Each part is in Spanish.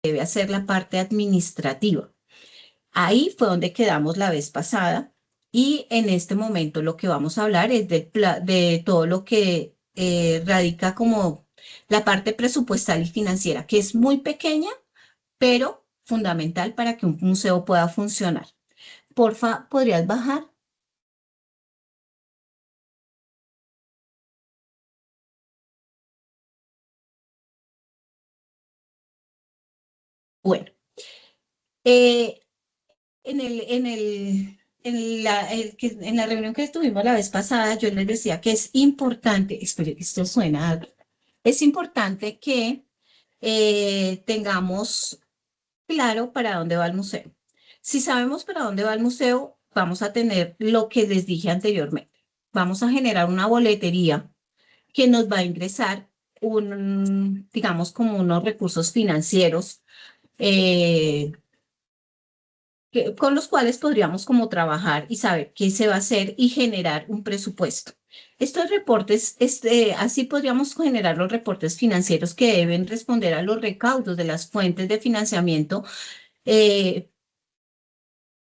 debe hacer la parte administrativa. Ahí fue donde quedamos la vez pasada y en este momento lo que vamos a hablar es de todo lo que radica como la parte presupuestal y financiera, que es muy pequeña, pero fundamental para que un museo pueda funcionar. Porfa, ¿podrías bajar? Bueno, eh, en la reunión que tuvimos la vez pasada, yo les decía que es importante, espere, esto suena, es importante que tengamos claro para dónde va el museo. Si sabemos para dónde va el museo, vamos a tener lo que les dije anteriormente. Vamos a generar una boletería que nos va a ingresar digamos, como unos recursos financieros eh, con los cuales podríamos como trabajar y saber qué se va a hacer y generar un presupuesto. Estos reportes, así podríamos generar los reportes financieros que deben responder a los recaudos de las fuentes de financiamiento, eh,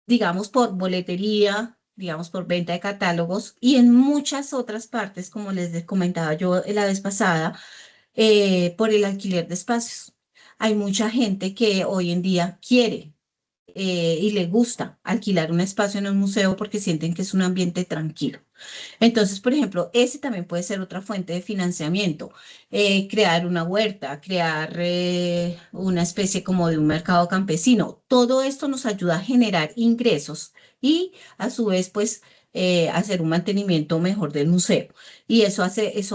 digamos por boletería, digamos por venta de catálogos y en muchas otras partes, como les comentaba yo la vez pasada, por el alquiler de espacios. Hay mucha gente que hoy en día quiere y le gusta alquilar un espacio en un museo porque sienten que es un ambiente tranquilo. Entonces, por ejemplo, ese también puede ser otra fuente de financiamiento. Crear una huerta, crear una especie como de un mercado campesino. Todo esto nos ayuda a generar ingresos y a su vez, pues, hacer un mantenimiento mejor del museo. Y eso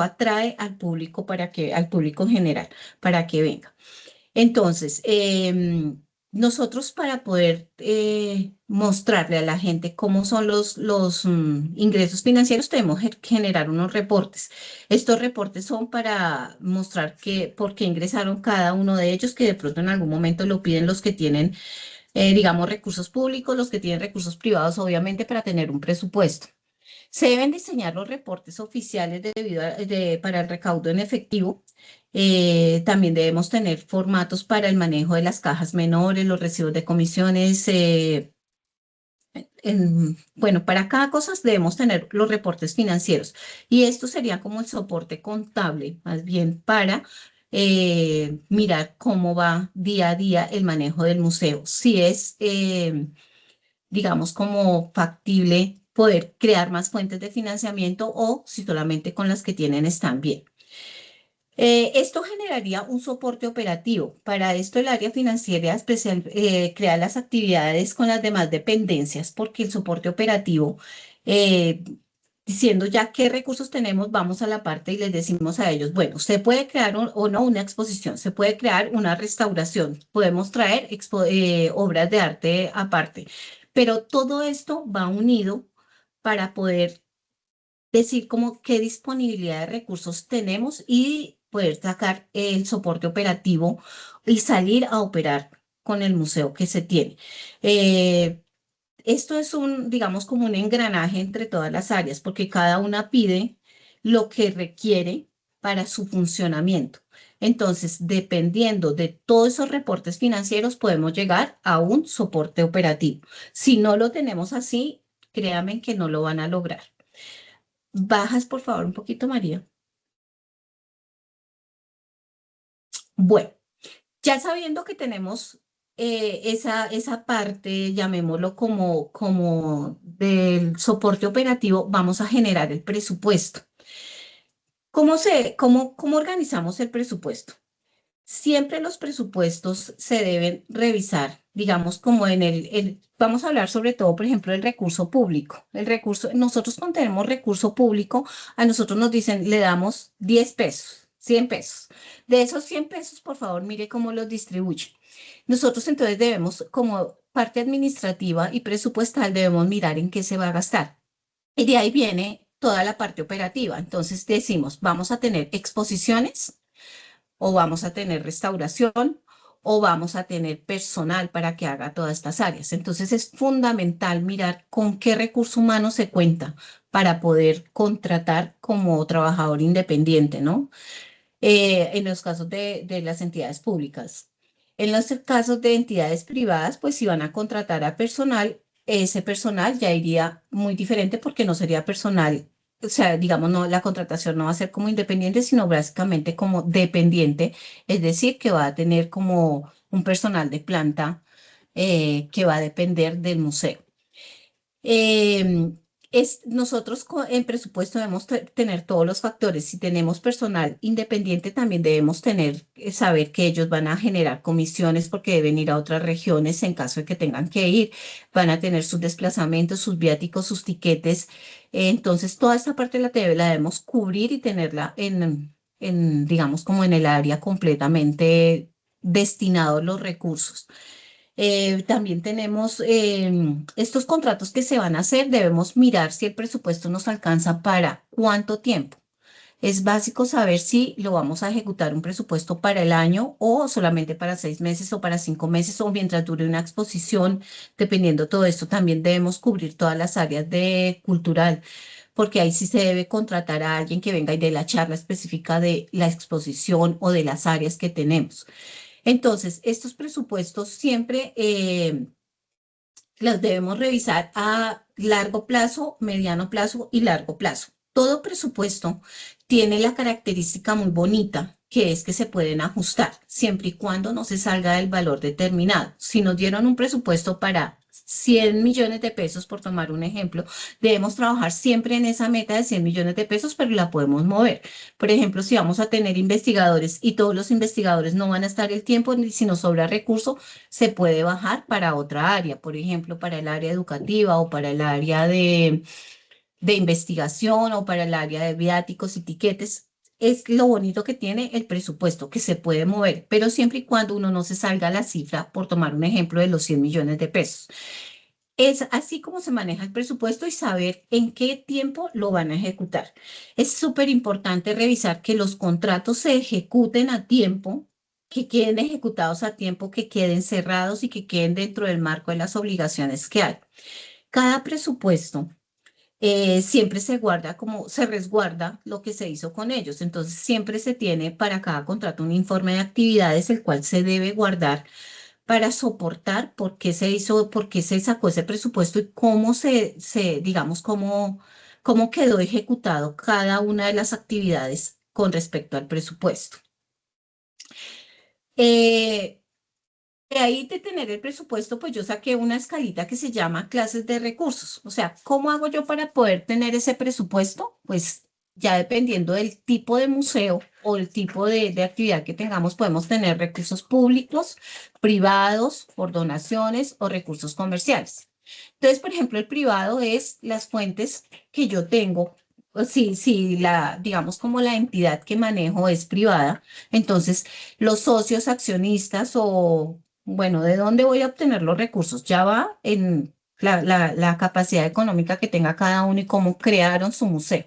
atrae al público al público general, para que venga. Entonces, nosotros para poder mostrarle a la gente cómo son los ingresos financieros, tenemos que generar unos reportes. Estos reportes son para mostrar por qué ingresaron cada uno de ellos, que de pronto en algún momento lo piden los que tienen, digamos, recursos públicos, los que tienen recursos privados, obviamente, para tener un presupuesto. Se deben diseñar los reportes oficiales para el recaudo en efectivo. También debemos tener formatos para el manejo de las cajas menores, los recibos de comisiones. Bueno, para cada cosa debemos tener los reportes financieros. Y esto sería como el soporte contable, más bien para mirar cómo va día a día el manejo del museo. Si es digamos, como factible poder crear más fuentes de financiamiento o si solamente con las que tienen están bien. Esto generaría un soporte operativo. Para esto, el área financiera especial crea las actividades con las demás dependencias, porque el soporte operativo, eh, diciendo ya qué recursos tenemos, vamos a la parte y les decimos a ellos, bueno, se puede crear o no una exposición, se puede crear una restauración, podemos traer obras de arte aparte, pero todo esto va unido para poder decir como qué disponibilidad de recursos tenemos y poder sacar el soporte operativo y salir a operar con el museo que se tiene. Eh, Esto es digamos, como un engranaje entre todas las áreas, porque cada una pide lo que requiere para su funcionamiento. Entonces, dependiendo de todos esos reportes financieros, podemos llegar a un soporte operativo. Si no lo tenemos así, créanme que no lo van a lograr. Bajas, por favor, un poquito, María. Bueno, ya sabiendo que tenemos esa parte, llamémoslo como del soporte operativo, vamos a generar el presupuesto. ¿Cómo organizamos el presupuesto? Siempre los presupuestos se deben revisar, digamos, como vamos a hablar sobre todo, por ejemplo, del recurso público. Nosotros cuando tenemos recurso público, a nosotros nos dicen, le damos 10 pesos, 100 pesos. De esos 100 pesos, por favor, mire cómo los distribuye. Nosotros entonces debemos, como parte administrativa y presupuestal, debemos mirar en qué se va a gastar. Y de ahí viene toda la parte operativa. Entonces decimos, vamos a tener exposiciones o vamos a tener restauración o vamos a tener personal para que haga todas estas áreas. Entonces es fundamental mirar con qué recurso humano se cuenta para poder contratar como trabajador independiente, ¿no? En los casos de las entidades públicas. En los casos de entidades privadas, pues si van a contratar a personal, ese personal ya iría muy diferente porque no sería personal, o sea, digamos, no, la contratación no va a ser como independiente, sino básicamente como dependiente, es decir, que va a tener como un personal de planta que va a depender del museo. Eh, nosotros en presupuesto debemos tener todos los factores. Si tenemos personal independiente, también debemos tener, saber que ellos van a generar comisiones porque deben ir a otras regiones en caso de que tengan que ir. Van a tener sus desplazamientos, sus viáticos, sus tiquetes. Entonces, toda esta parte la debemos cubrir y tenerla digamos, como en el área completamente destinados los recursos. También tenemos estos contratos que se van a hacer, debemos mirar si el presupuesto nos alcanza para cuánto tiempo. Es básico saber si lo vamos a ejecutar un presupuesto para el año o solamente para 6 meses o para 5 meses o mientras dure una exposición, dependiendo todo esto. También debemos cubrir todas las áreas de cultural, porque ahí sí se debe contratar a alguien que venga y dé la charla específica de la exposición o de las áreas que tenemos. Entonces, estos presupuestos siempre los debemos revisar a largo plazo, mediano plazo y largo plazo. Todo presupuesto tiene la característica muy bonita, que es que se pueden ajustar siempre y cuando no se salga del valor determinado. Si nos dieron un presupuesto para 100 millones de pesos, por tomar un ejemplo, debemos trabajar siempre en esa meta de 100 millones de pesos, pero la podemos mover. Por ejemplo, si vamos a tener investigadores y todos los investigadores no van a estar el tiempo, ni si nos sobra recurso, se puede bajar para otra área, por ejemplo, para el área educativa o para el área de investigación o para el área de viáticos y tiquetes. Es lo bonito que tiene el presupuesto, que se puede mover, pero siempre y cuando uno no se salga a la cifra, por tomar un ejemplo de los 100 millones de pesos. Es así como se maneja el presupuesto y saber en qué tiempo lo van a ejecutar. Es súper importante revisar que los contratos se ejecuten a tiempo, que queden ejecutados a tiempo, que queden cerrados y que queden dentro del marco de las obligaciones que hay. Cada presupuesto siempre se guarda como se resguarda lo que se hizo con ellos. Entonces, siempre se tiene para cada contrato un informe de actividades, el cual se debe guardar para soportar por qué se hizo, por qué se sacó ese presupuesto y cómo digamos, cómo quedó ejecutado cada una de las actividades con respecto al presupuesto. Eh, de ahí de tener el presupuesto, pues yo saqué una escalita que se llama clases de recursos. O sea, ¿cómo hago yo para poder tener ese presupuesto? Pues ya dependiendo del tipo de museo o el tipo de actividad que tengamos, podemos tener recursos públicos, privados, por donaciones o recursos comerciales. Entonces, por ejemplo, el privado es las fuentes que yo tengo. Si digamos, como la entidad que manejo es privada, entonces los socios accionistas o bueno, ¿de dónde voy a obtener los recursos? Ya va en la capacidad económica que tenga cada uno y cómo crearon su museo.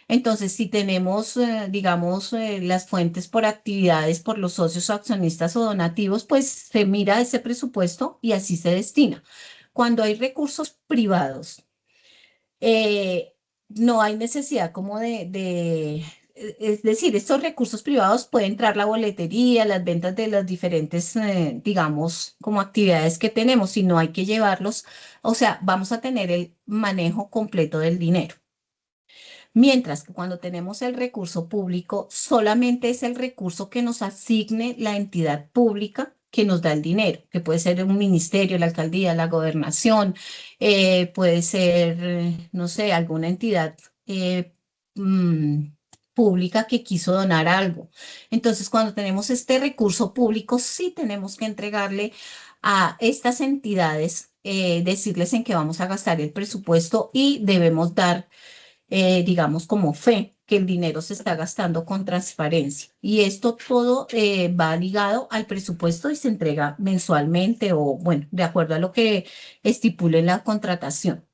Entonces, si tenemos, digamos, las fuentes por actividades, por los socios accionistas o donativos, pues se mira ese presupuesto y así se destina. Cuando hay recursos privados, eh, no hay necesidad como es decir, estos recursos privados pueden entrar la boletería, las ventas de las diferentes, digamos, como actividades que tenemos, y no hay que llevarlos, o sea, vamos a tener el manejo completo del dinero. Mientras que cuando tenemos el recurso público, solamente es el recurso que nos asigne la entidad pública que nos da el dinero, que puede ser un ministerio, la alcaldía, la gobernación, puede ser, no sé, alguna entidad eh, mm, pública que quiso donar algo. Entonces, cuando tenemos este recurso público, sí tenemos que entregarle a estas entidades, decirles en qué vamos a gastar el presupuesto y debemos dar digamos, como fe que el dinero se está gastando con transparencia. Y esto todo va ligado al presupuesto y se entrega mensualmente o, bueno, de acuerdo a lo que estipule la contratación.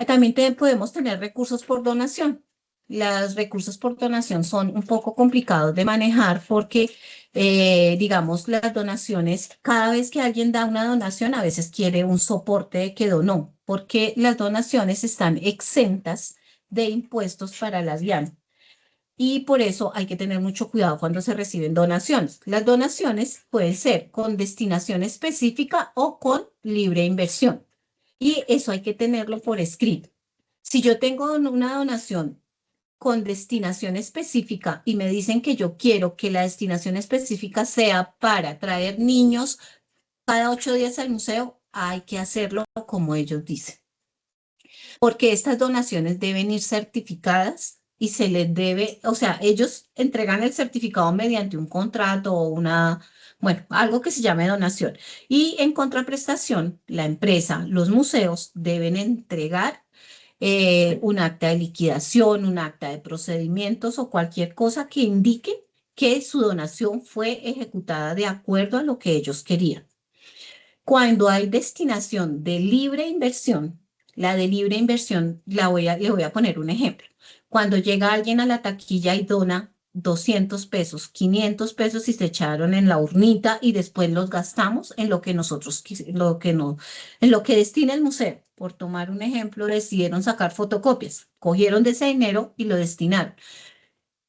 También podemos tener recursos por donación. Los recursos por donación son un poco complicados de manejar porque, digamos, las donaciones, cada vez que alguien da una donación, a veces quiere un soporte de que donó, porque las donaciones están exentas de impuestos para las DIAN. y por eso hay que tener mucho cuidado cuando se reciben donaciones. Las donaciones pueden ser con destinación específica o con libre inversión. Y eso hay que tenerlo por escrito. Si yo tengo una donación con destinación específica y me dicen que yo quiero que la destinación específica sea para traer niños cada 8 días al museo, hay que hacerlo como ellos dicen, porque estas donaciones deben ir certificadas y se les debe, o sea, ellos entregan el certificado mediante un contrato o bueno, algo que se llame donación. Y en contraprestación, la empresa, los museos deben entregar un acta de liquidación, un acta de procedimientos o cualquier cosa que indique que su donación fue ejecutada de acuerdo a lo que ellos querían. Cuando hay destinación de libre inversión, la de libre inversión, le voy a poner un ejemplo. Cuando llega alguien a la taquilla y dona 200 pesos, 500 pesos y se echaron en la urnita y después los gastamos en lo que nosotros, lo que no, en lo que destina el museo. Por tomar un ejemplo, decidieron sacar fotocopias, cogieron de ese dinero y lo destinaron.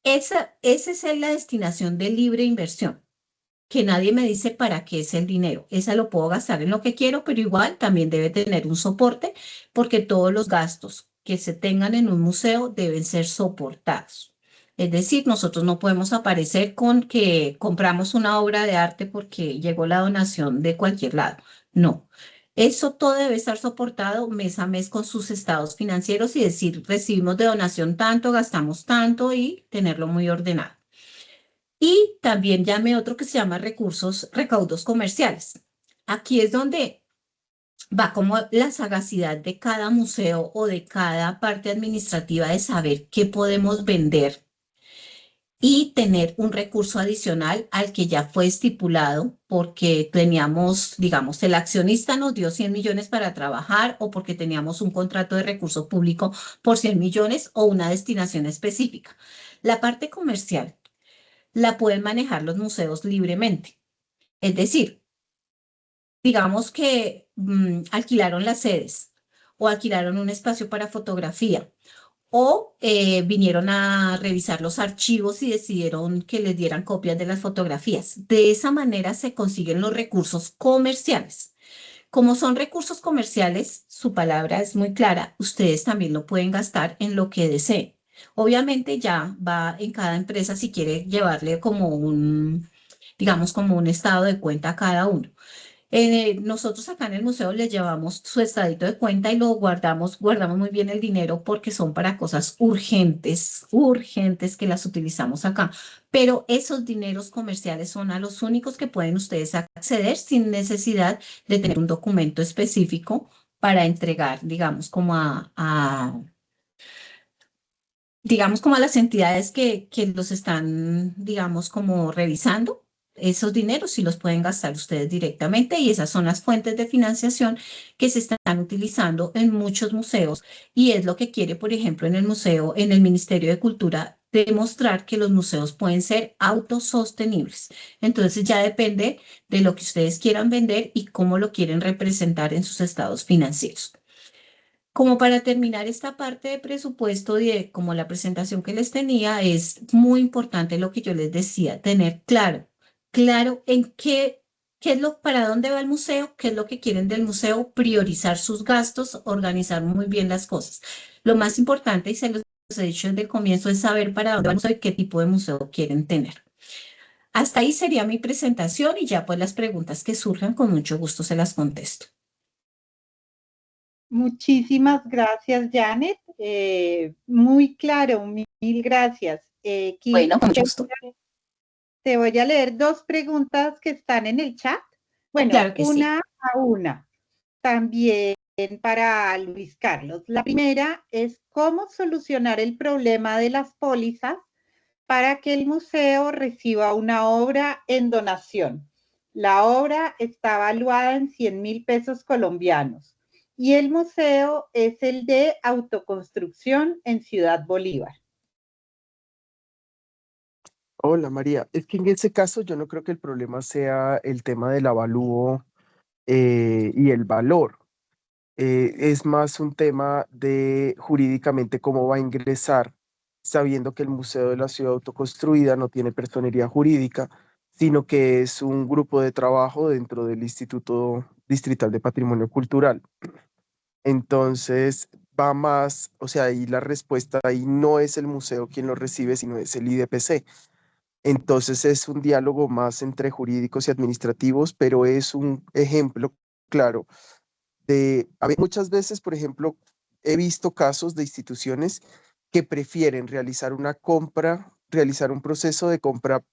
Esa es la destinación de libre inversión, que nadie me dice para qué es el dinero. Esa lo puedo gastar en lo que quiero, pero igual también debe tener un soporte porque todos los gastos que se tengan en un museo deben ser soportados. Es decir, nosotros no podemos aparecer con que compramos una obra de arte porque llegó la donación de cualquier lado. No. Eso todo debe estar soportado mes a mes con sus estados financieros y decir, recibimos de donación tanto, gastamos tanto y tenerlo muy ordenado. Y también llame otro que se llama recaudos comerciales. Aquí es donde va como la sagacidad de cada museo o de cada parte administrativa de saber qué podemos vender y tener un recurso adicional al que ya fue estipulado porque teníamos, digamos, el accionista nos dio 100 millones para trabajar o porque teníamos un contrato de recurso público por 100 millones o una destinación específica. La parte comercial la pueden manejar los museos libremente. Es decir, digamos que alquilaron las sedes o alquilaron un espacio para fotografía o vinieron a revisar los archivos y decidieron que les dieran copias de las fotografías. De esa manera se consiguen los recursos comerciales. Como son recursos comerciales, su palabra es muy clara, ustedes también lo pueden gastar en lo que deseen. Obviamente ya va en cada empresa si quiere llevarle como digamos, como un estado de cuenta a cada uno. Nosotros acá en el museo les llevamos su estadito de cuenta y lo guardamos muy bien el dinero porque son para cosas urgentes, urgentes que las utilizamos acá. Pero esos dineros comerciales son a los únicos que pueden ustedes acceder sin necesidad de tener un documento específico para entregar, digamos, como a las entidades que los están, digamos, como revisando. Esos dineros sí los pueden gastar ustedes directamente y esas son las fuentes de financiación que se están utilizando en muchos museos y es lo que quiere, por ejemplo, en el museo, en el Ministerio de Cultura, demostrar que los museos pueden ser autosostenibles. Entonces ya depende de lo que ustedes quieran vender y cómo lo quieren representar en sus estados financieros. Como para terminar esta parte de presupuesto y de como la presentación que les tenía, es muy importante lo que yo les decía, tener claro en qué es para dónde va el museo, qué es lo que quieren del museo, priorizar sus gastos, organizar muy bien las cosas. Lo más importante, y se los he dicho desde el comienzo, es saber para dónde va el museo y qué tipo de museo quieren tener. Hasta ahí sería mi presentación y ya pues las preguntas que surjan, con mucho gusto se las contesto. Muchísimas gracias, Janet. Muy claro, mil gracias. Bueno, con mucho Te, gusto. te voy a leer dos preguntas que están en el chat. Bueno, Claro que sí. una a una. También para Luis Carlos. La primera es cómo solucionar el problema de las pólizas para que el museo reciba una obra en donación. La obra está valuada en 100.000 pesos colombianos y el museo es el de autoconstrucción en Ciudad Bolívar. Hola María, es que en ese caso yo no creo que el problema sea el tema del avalúo y el valor. Es más un tema de jurídicamente cómo va a ingresar sabiendo que el Museo de la Ciudad Autoconstruida no tiene personería jurídica, sino que es un grupo de trabajo dentro del Instituto Distrital de Patrimonio Cultural. Entonces, va más, o sea, ahí la respuesta ahí no es el museo quien lo recibe, sino es el IDPC. Entonces, es un diálogo más entre jurídicos y administrativos, pero es un ejemplo claro a ver, muchas veces, por ejemplo, he visto casos de instituciones que prefieren realizar una compra, realizar un proceso de compra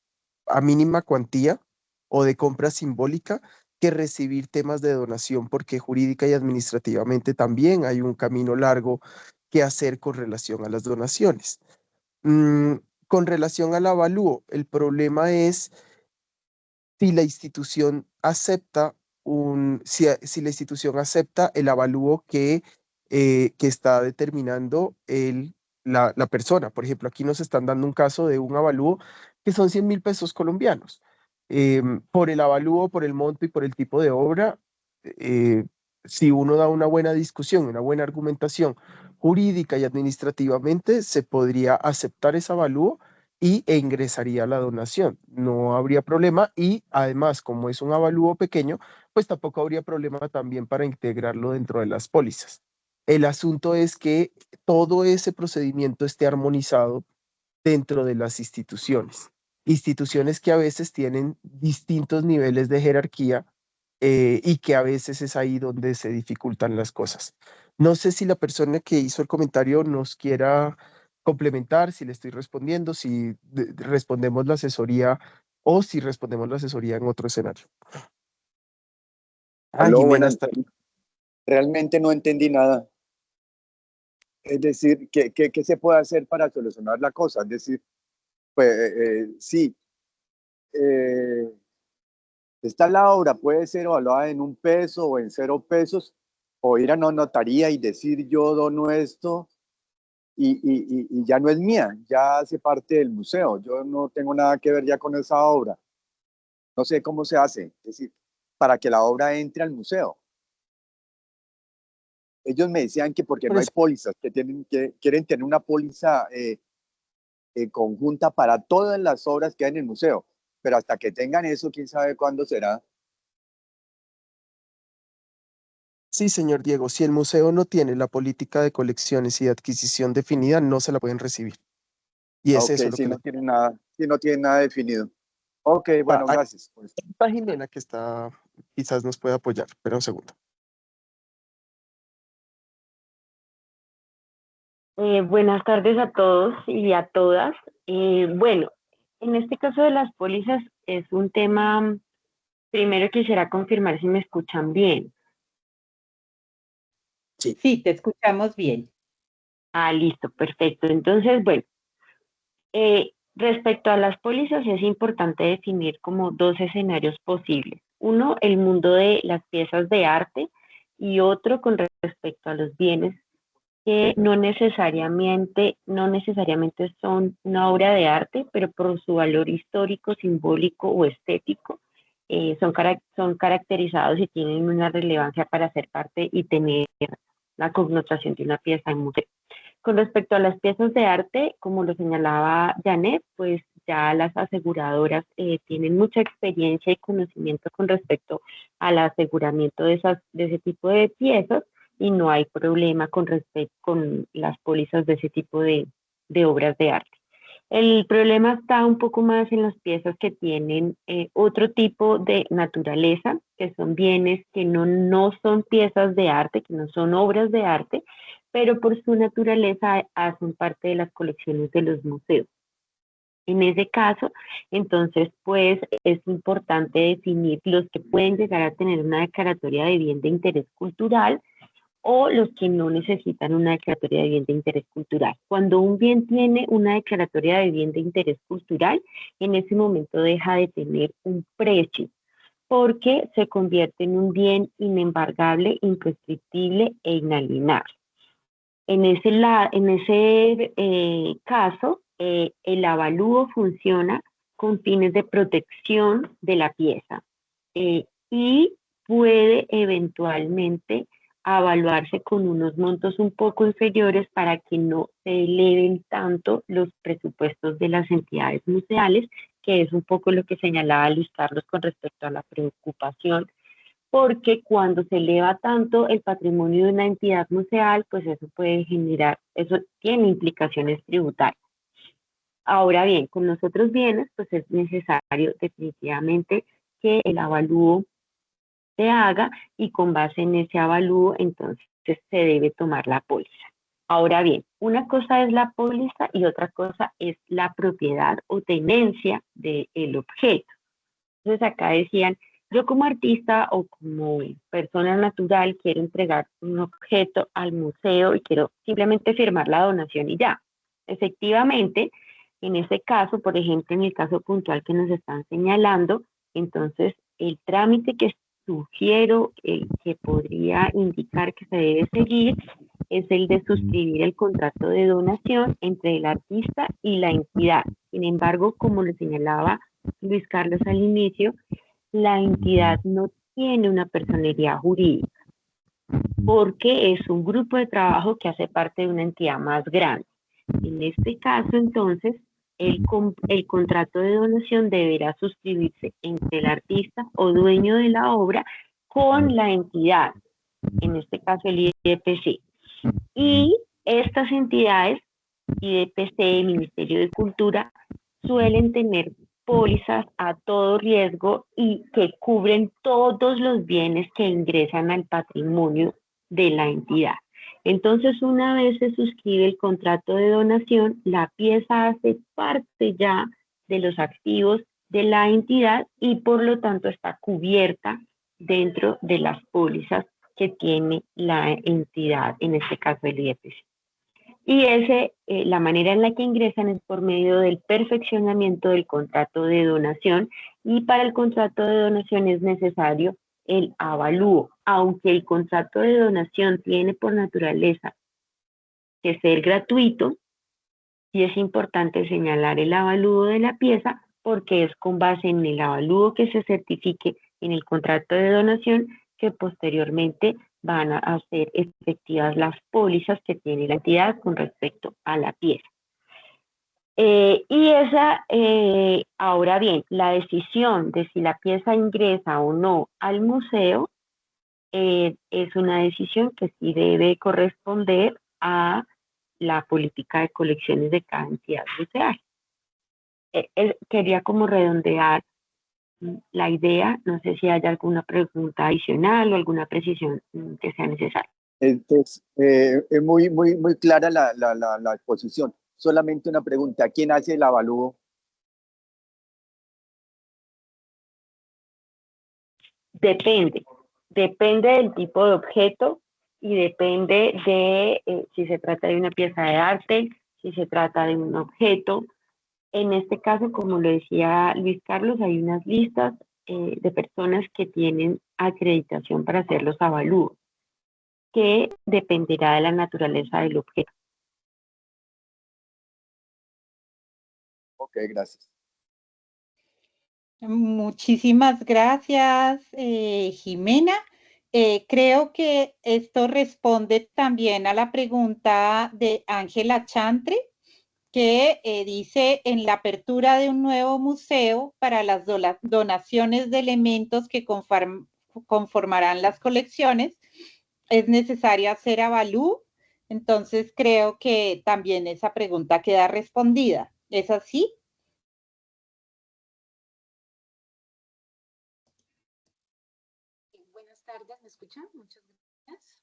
a mínima cuantía o de compra simbólica que recibir temas de donación, porque jurídica y administrativamente también hay un camino largo que hacer con relación a las donaciones. Mm, con relación al avalúo, el problema es si la institución acepta si la institución acepta el avalúo que está determinando la persona. Por ejemplo, aquí nos están dando un caso de un avalúo que son 100.000 pesos colombianos. Por el avalúo, por el monto y por el tipo de obra, eh, si uno da una buena discusión, una buena argumentación jurídica y administrativamente, se podría aceptar ese avalúo e ingresaría la donación. No habría problema y además, como es un avalúo pequeño, pues tampoco habría problema también para integrarlo dentro de las pólizas. El asunto es que todo ese procedimiento esté armonizado dentro de las instituciones. Instituciones que a veces tienen distintos niveles de jerarquía y que a veces es ahí donde se dificultan las cosas. No sé si la persona que hizo el comentario nos quiera complementar, si le estoy respondiendo, si respondemos la asesoría o si respondemos la asesoría en otro escenario. Aló, Jimena buenas. está. Realmente no entendí nada. Es decir, ¿qué se puede hacer para solucionar la cosa? Es decir, pues sí, eh, está la obra, puede ser evaluada en 1 peso o en 0 pesos, o ir a una notaría y decir yo dono esto y ya no es mía, ya hace parte del museo. Yo no tengo nada que ver ya con esa obra. No sé cómo se hace, es decir, para que la obra entre al museo. Ellos me decían que porque Por no hay eso, pólizas, que quieren tener una póliza conjunta para todas las obras que hay en el museo. Pero hasta que tengan eso, quién sabe cuándo será. sí, señor Diego, si el museo no tiene la política de colecciones y de adquisición definida, no se la pueden recibir. Y es Ok, eso lo que le... si no tienen nada definido. Ok, bueno, Ahí gracias. Pues. está Jimena que está, quizás nos pueda apoyar, pero un segundo. Buenas tardes a todos y a todas. Bueno, en este caso de las pólizas es un tema, primero quisiera confirmar si me escuchan bien. Sí. Sí, te escuchamos bien. Ah, listo, perfecto. Entonces, bueno, respecto a las pólizas es importante definir como dos escenarios posibles. Uno, el mundo de las piezas de arte y otro con respecto a los bienes que no necesariamente son una obra de arte, pero por su valor histórico, simbólico o estético, son caracterizados y tienen una relevancia para ser parte y tener la connotación de una pieza en museo. Con respecto a las piezas de arte, como lo señalaba Janet, pues ya las aseguradoras tienen mucha experiencia y conocimiento con respecto al aseguramiento de ese tipo de piezas y no hay problema con las pólizas de ese tipo de obras de arte. El problema está un poco más en las piezas que tienen otro tipo de naturaleza, que son bienes que no son piezas de arte, que no son obras de arte, pero por su naturaleza hacen parte de las colecciones de los museos. En ese caso, entonces, pues es importante definir los que pueden llegar a tener una declaratoria de bien de interés cultural o los que no necesitan una declaratoria de bien de interés cultural. Cuando un bien tiene una declaratoria de bien de interés cultural, en ese momento deja de tener un precio porque se convierte en un bien inembargable, imprescriptible e inalienable. En ese caso, el avalúo funciona con fines de protección de la pieza y puede eventualmente a evaluarse con unos montos un poco inferiores para que no se eleven tanto los presupuestos de las entidades museales, que es un poco lo que señalaba Luis Carlos con respecto a la preocupación, porque cuando se eleva tanto el patrimonio de una entidad museal, pues eso puede generar, eso tiene implicaciones tributarias. Ahora bien, con los otros bienes, pues es necesario definitivamente que el avalúo se haga y con base en ese avalúo, entonces se debe tomar la póliza. Ahora bien, una cosa es la póliza y otra cosa es la propiedad o tenencia del objeto. Entonces acá decían, yo como artista o como persona natural quiero entregar un objeto al museo y quiero simplemente firmar la donación y ya. Efectivamente, en ese caso, por ejemplo, en el caso puntual que nos están señalando, entonces el trámite que sugiero que podría indicar que se debe seguir es el de suscribir el contrato de donación entre el artista y la entidad. Sin embargo, como le señalaba Luis Carlos al inicio, la entidad no tiene una personería jurídica porque es un grupo de trabajo que hace parte de una entidad más grande. En este caso, entonces, el contrato de donación deberá suscribirse entre el artista o dueño de la obra con la entidad, en este caso el IDPC. Y estas entidades, IDPC, Ministerio de Cultura, suelen tener pólizas a todo riesgo y que cubren todos los bienes que ingresan al patrimonio de la entidad. Entonces, una vez se suscribe el contrato de donación, la pieza hace parte ya de los activos de la entidad y por lo tanto está cubierta dentro de las pólizas que tiene la entidad, en este caso el IEPC. Y la manera en la que ingresan es por medio del perfeccionamiento del contrato de donación y para el contrato de donación es necesario el avalúo, aunque el contrato de donación tiene por naturaleza que ser gratuito, y es importante señalar el avalúo de la pieza porque es con base en el avalúo que se certifique en el contrato de donación que posteriormente van a ser efectivas las pólizas que tiene la entidad con respecto a la pieza. Ahora bien, la decisión de si la pieza ingresa o no al museo es una decisión que sí debe corresponder a la política de colecciones de cada entidad museal. Quería como redondear la idea, no sé si hay alguna pregunta adicional o alguna precisión que sea necesaria. Es muy clara la exposición. Solamente una pregunta, ¿quién hace el avalúo? Depende del tipo de objeto y depende de si se trata de una pieza de arte, si se trata de un objeto. En este caso, como lo decía Luis Carlos, hay unas listas de personas que tienen acreditación para hacer los avalúos, que dependerá de la naturaleza del objeto. Ok, gracias. Muchísimas gracias, Jimena. Creo que esto responde también a la pregunta de Ángela Chantre, que dice, en la apertura de un nuevo museo para las donaciones de elementos que conformarán las colecciones, es necesario hacer avalúo. Entonces creo que también esa pregunta queda respondida. ¿Es así? Buenas tardes, ¿me escuchan? Muchas gracias.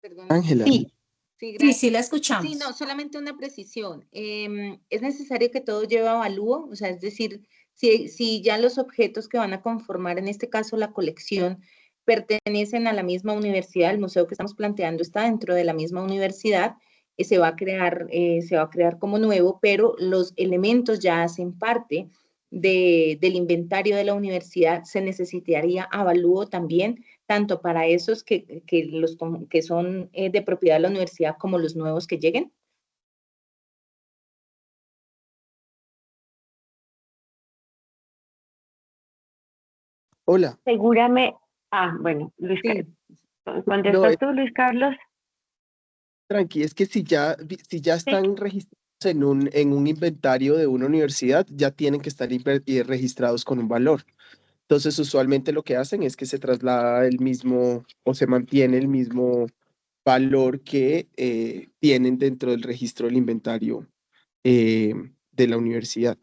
Perdón. Ángela, Sí. Sí, Sí, gracias. sí la escuchamos. Sí, no, solamente una precisión. Es necesario que todo lleve avalúo, o sea, es decir, si ya los objetos que van a conformar, en este caso la colección, pertenecen a la misma universidad, el museo que estamos planteando está dentro de la misma universidad, se va a crear como nuevo, pero los elementos ya hacen parte del inventario de la universidad, se necesitaría avalúo también tanto para esos que son de propiedad de la universidad como los nuevos que lleguen? hola. Seguramente, Bueno, Luis, Sí. No, ¿contestas tú, Luis Carlos? tranqui, es que si ya Sí. están registrados en un inventario de una universidad, ya tienen que estar registrados con un valor. Entonces, usualmente lo que hacen es que se traslada el mismo o se mantiene el mismo valor que tienen dentro del registro del inventario eh, de la universidad.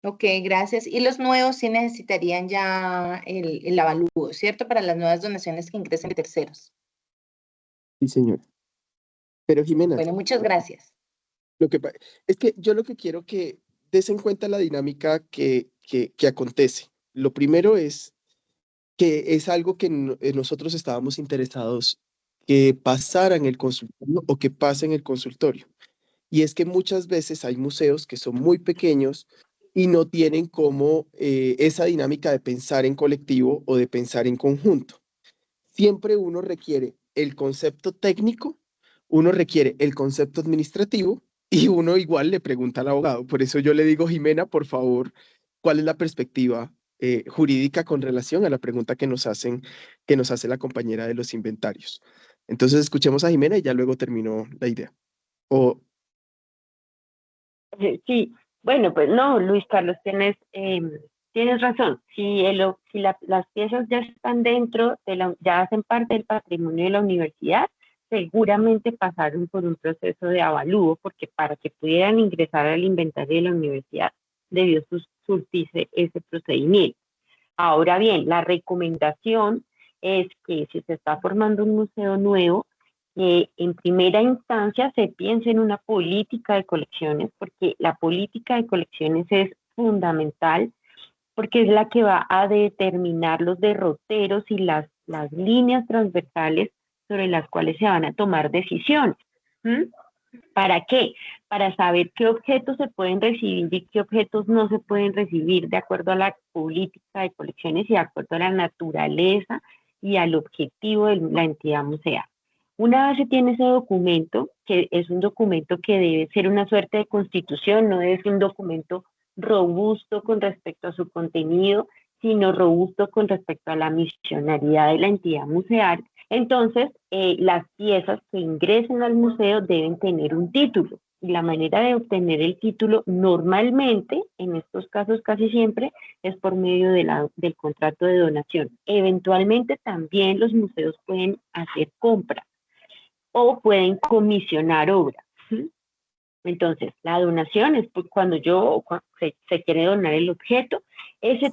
Ok, gracias. Y los nuevos sí necesitarían ya el avalúo, ¿cierto? Para las nuevas donaciones que ingresen de terceros. Sí, señora. Pero Jimena, Bueno, muchas gracias. es que yo lo que quiero que des en cuenta la dinámica que acontece. Lo primero es que es algo que nosotros estábamos interesados que pasara en el consultorio o que pase en el consultorio. Y es que muchas veces hay museos que son muy pequeños y no tienen como esa dinámica de pensar en colectivo o de pensar en conjunto. Siempre uno requiere el concepto técnico, uno requiere el concepto administrativo y uno igual le pregunta al abogado. Por eso yo le digo, Jimena, por favor, ¿cuál es la perspectiva jurídica con relación a la pregunta que nos hace la compañera de los inventarios? Entonces escuchemos a Jimena y ya luego termino la idea. O Sí, bueno, pues no, Luis Carlos, tienes razón. Si las piezas ya están dentro ya hacen parte del patrimonio de la universidad, seguramente pasaron por un proceso de avalúo, porque para que pudieran ingresar al inventario de la universidad debió surtirse ese procedimiento. Ahora bien, la recomendación es que si se está formando un museo nuevo, en primera instancia se piense en una política de colecciones, porque la política de colecciones es fundamental, porque es la que va a determinar los derroteros y las líneas transversales sobre las cuales se van a tomar decisiones. ¿Mm? ¿Para qué? Para saber qué objetos se pueden recibir y qué objetos no se pueden recibir de acuerdo a la política de colecciones y de acuerdo a la naturaleza y al objetivo de la entidad museal. Una vez se tiene ese documento, que es un documento que debe ser una suerte de constitución, no es un documento robusto con respecto a su contenido, sino robusto con respecto a la misionalidad de la entidad museal. Entonces, las piezas que ingresen al museo deben tener un título. Y la manera de obtener el título normalmente, en estos casos casi siempre, es por medio del contrato de donación. Eventualmente también los museos pueden hacer compras o pueden comisionar obras. ¿Sí? Entonces, la donación es cuando se quiere donar el objeto. Ese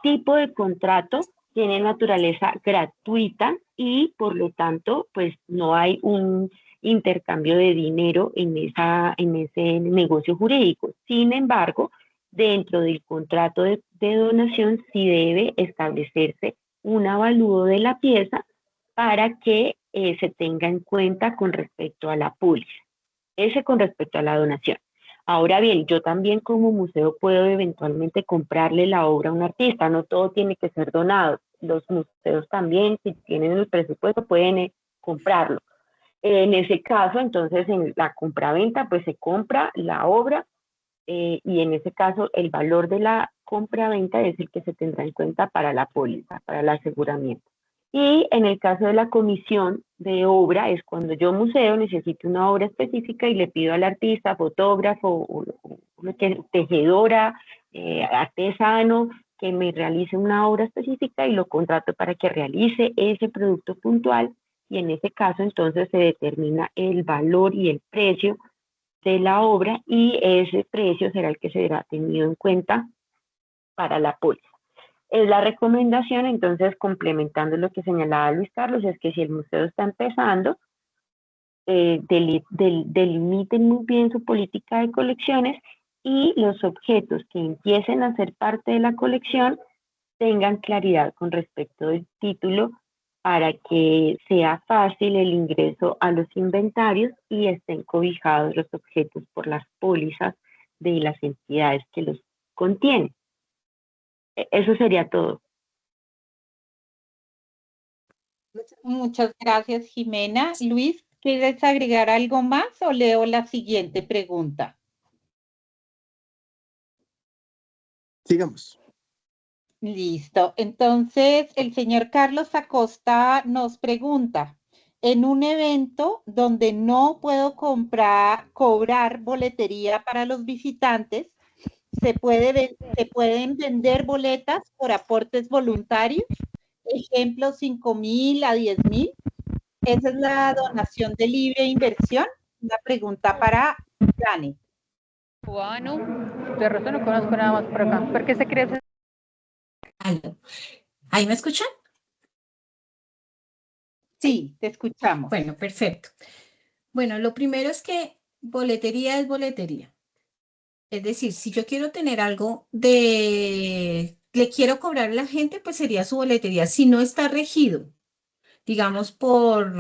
tipo de contrato tiene naturaleza gratuita y por lo tanto, pues no hay un intercambio de dinero en ese negocio jurídico. Sin embargo, dentro del contrato de donación sí debe establecerse un avalúo de la pieza para que se tenga en cuenta con respecto a la póliza. Ese con respecto a la donación. Ahora bien, yo también como museo puedo eventualmente comprarle la obra a un artista, no todo tiene que ser donado. Los museos también, si tienen el presupuesto, pueden comprarlo. En ese caso, entonces, en la compraventa, pues se compra la obra y en ese caso el valor de la compraventa es el que se tendrá en cuenta para la póliza, para el aseguramiento. Y en el caso de la comisión de obra es cuando yo museo necesito una obra específica y le pido al artista, fotógrafo, o tejedora, artesano, que me realice una obra específica y lo contrato para que realice ese producto puntual y en ese caso entonces se determina el valor y el precio de la obra y ese precio será el que será tenido en cuenta para la póliza. Es la recomendación, entonces, complementando lo que señalaba Luis Carlos, es que si el museo está empezando, delimiten muy bien su política de colecciones y los objetos que empiecen a ser parte de la colección tengan claridad con respecto del título para que sea fácil el ingreso a los inventarios y estén cobijados los objetos por las pólizas de las entidades que los contienen. Eso sería todo. Muchas gracias, Jimena. Luis, ¿quieres agregar algo más o leo la siguiente pregunta? sigamos. Listo. Entonces, el señor Carlos Acosta nos pregunta, en un evento donde no puedo cobrar boletería para los visitantes, ¿se pueden vender boletas por aportes voluntarios? Ejemplo, 5.000 a 10.000. Esa es la donación de libre inversión. Una pregunta para Janet. Cubano, de resto no conozco nada más por acá. ¿Por qué se cree ese? Aló. ¿Ahí me escuchan? Sí, te escuchamos. Bueno, perfecto. Bueno, lo primero es que boletería es boletería. Es decir, si yo quiero tener algo le quiero cobrar a la gente, pues sería su boletería. Si no está regido, digamos, por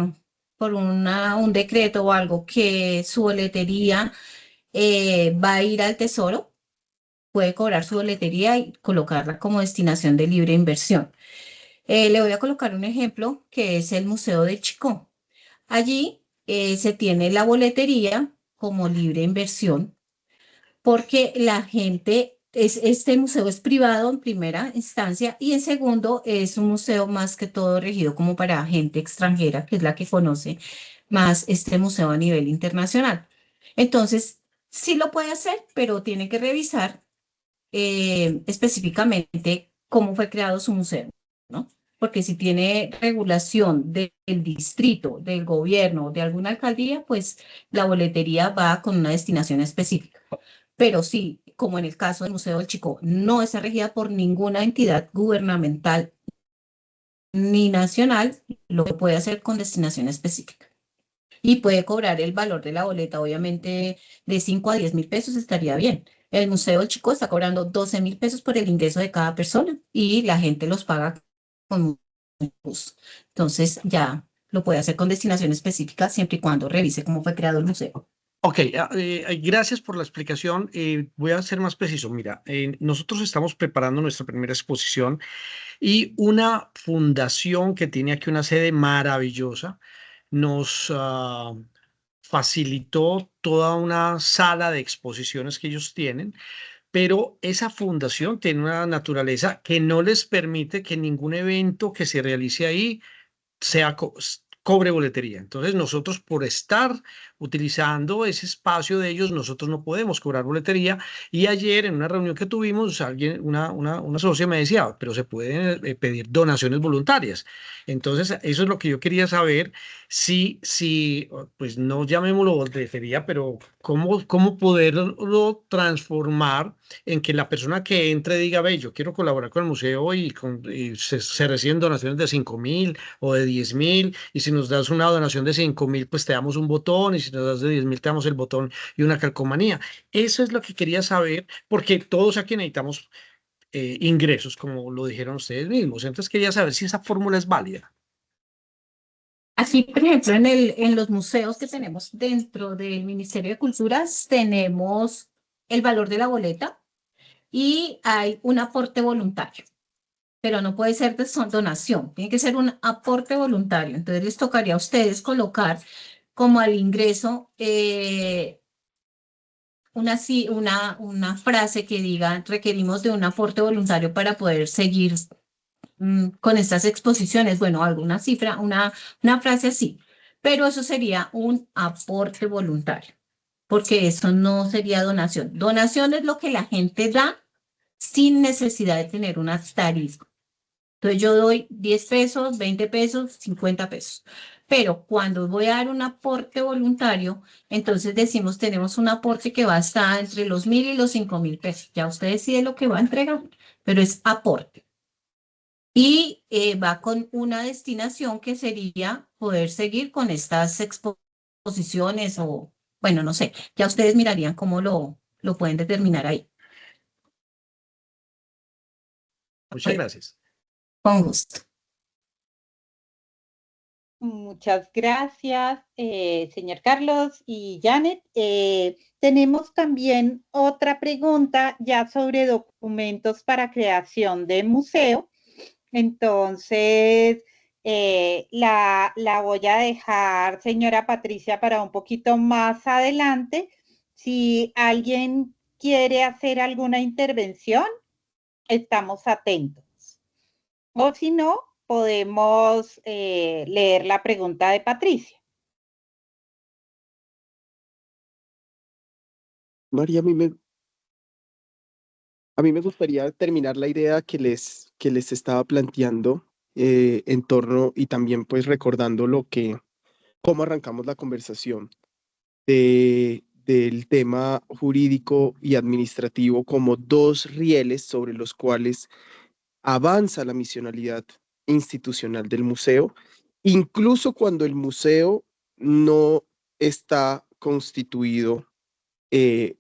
un decreto o algo que su boletería va a ir al tesoro, puede cobrar su boletería y colocarla como destinación de libre inversión. Le voy a colocar un ejemplo que es el Museo del Chicó. Allí se tiene la boletería como libre inversión porque la gente, este museo es privado en primera instancia y en segundo es un museo más que todo regido como para gente extranjera, que es la que conoce más este museo a nivel internacional. Entonces, sí lo puede hacer, pero tiene que revisar específicamente cómo fue creado su museo, ¿no? Porque si tiene regulación del distrito, del gobierno, de alguna alcaldía, pues la boletería va con una destinación específica. Pero sí, como en el caso del Museo del Chicó, no está regida por ninguna entidad gubernamental ni nacional, lo que puede hacer con destinación específica. Y puede cobrar el valor de la boleta, obviamente de 5 a 10 mil pesos estaría bien. El Museo del Chico está cobrando 12 mil pesos por el ingreso de cada persona y la gente los paga con mucho gusto. Entonces ya lo puede hacer con destinación específica siempre y cuando revise cómo fue creado el museo. Ok, gracias por la explicación. Voy a ser más preciso. Mira, nosotros estamos preparando nuestra primera exposición y una fundación que tiene aquí una sede maravillosa nos facilitó toda una sala de exposiciones que ellos tienen, pero esa fundación tiene una naturaleza que no les permite que ningún evento que se realice ahí sea cobre boletería. Entonces nosotros por estar utilizando ese espacio de ellos, nosotros no podemos cobrar boletería. Y ayer en una reunión que tuvimos, una socia me decía, pero se pueden pedir donaciones voluntarias. Entonces eso es lo que yo quería saber, si pues no llamémoslo boletería, pero cómo poderlo transformar en que la persona que entre diga, ve, yo quiero colaborar con el museo y se reciben donaciones de 5.000 o de 10.000, y si nos das una donación de 5.000, pues te damos un botón, y si nos das de 10.000, te damos el botón y una calcomanía. Eso es lo que quería saber, porque todos aquí necesitamos ingresos, como lo dijeron ustedes mismos. Entonces quería saber si esa fórmula es válida. Aquí, por ejemplo, en los museos que tenemos dentro del Ministerio de Culturas, tenemos el valor de la boleta y hay un aporte voluntario, pero no puede ser de donación, tiene que ser un aporte voluntario. Entonces les tocaría a ustedes colocar como al ingreso una frase que diga, requerimos de un aporte voluntario para poder seguir con estas exposiciones. Bueno, alguna cifra, una frase así, pero eso sería un aporte voluntario, porque eso no sería donación. Donación es lo que la gente da sin necesidad de tener una tarifa. Entonces yo doy 10 pesos, 20 pesos, 50 pesos. Pero cuando voy a dar un aporte voluntario, entonces decimos, tenemos un aporte que va a estar entre los 1.000 y los 5.000 pesos. Ya usted decide lo que va a entregar, pero es aporte. Y va con una destinación que sería poder seguir con estas exposiciones o, bueno, no sé, ya ustedes mirarían cómo lo pueden determinar ahí. Muchas gracias. Con gusto. Muchas gracias, señor Carlos y Janet. Tenemos también otra pregunta ya sobre documentos para creación de museo. Entonces, la voy a dejar, señora Patricia, para un poquito más adelante. Si alguien quiere hacer alguna intervención, estamos atentos. O si no, podemos leer la pregunta de Patricia. María, a mí me gustaría terminar la idea que les estaba planteando en torno y también pues recordando cómo arrancamos la conversación del tema jurídico y administrativo como dos rieles sobre los cuales avanza la misionalidad institucional del museo, incluso cuando el museo no está constituido eh,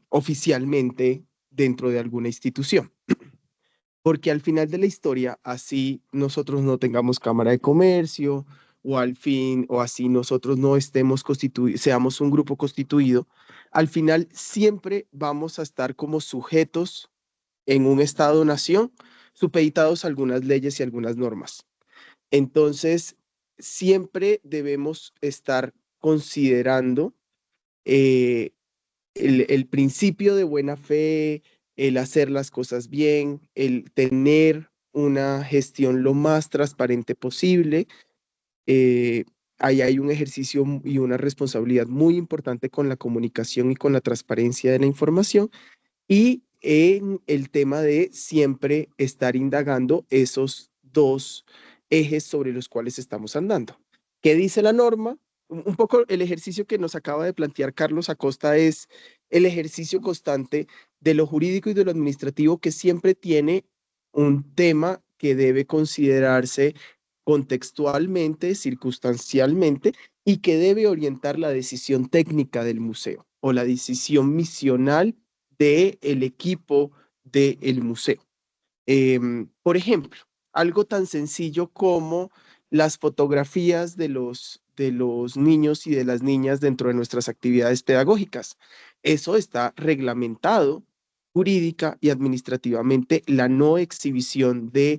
oficialmente dentro de alguna institución. Porque al final de la historia, así nosotros no tengamos cámara de comercio, o al fin, o así nosotros no estemos constituidos, seamos un grupo constituido, al final siempre vamos a estar como sujetos en un estado-nación, supeditados a algunas leyes y algunas normas. Entonces, siempre debemos estar considerando eh, el principio de buena fe, el hacer las cosas bien, el tener una gestión lo más transparente posible. eh, Ahí hay un ejercicio y una responsabilidad muy importante con la comunicación y con la transparencia de la información y en el tema de siempre estar indagando esos dos ejes sobre los cuales estamos andando. ¿Qué dice la norma? Un poco el ejercicio que nos acaba de plantear Carlos Acosta es el ejercicio constante de lo jurídico y de lo administrativo que siempre tiene un tema que debe considerarse contextualmente, circunstancialmente y que debe orientar la decisión técnica del museo o la decisión misional del equipo del museo. Por ejemplo, algo tan sencillo como las fotografías de los niños y de las niñas dentro de nuestras actividades pedagógicas. Eso está reglamentado jurídica y administrativamente, la no exhibición de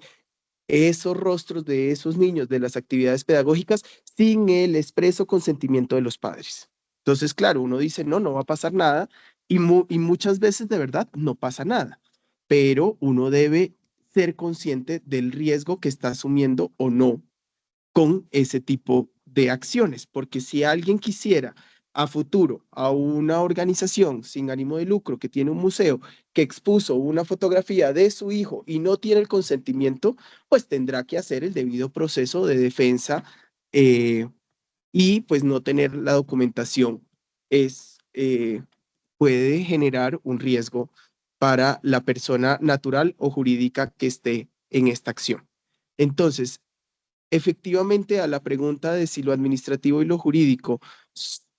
esos rostros de esos niños de las actividades pedagógicas sin el expreso consentimiento de los padres. Entonces, claro, uno dice, no, no va a pasar nada y muchas veces de verdad no pasa nada, pero uno debe ser consciente del riesgo que está asumiendo o no con ese tipo de acciones, porque si alguien quisiera a futuro a una organización sin ánimo de lucro que tiene un museo que expuso una fotografía de su hijo y no tiene el consentimiento, pues tendrá que hacer el debido proceso de defensa y pues no tener la documentación puede generar un riesgo para la persona natural o jurídica que esté en esta acción. Entonces, efectivamente, a la pregunta de si lo administrativo y lo jurídico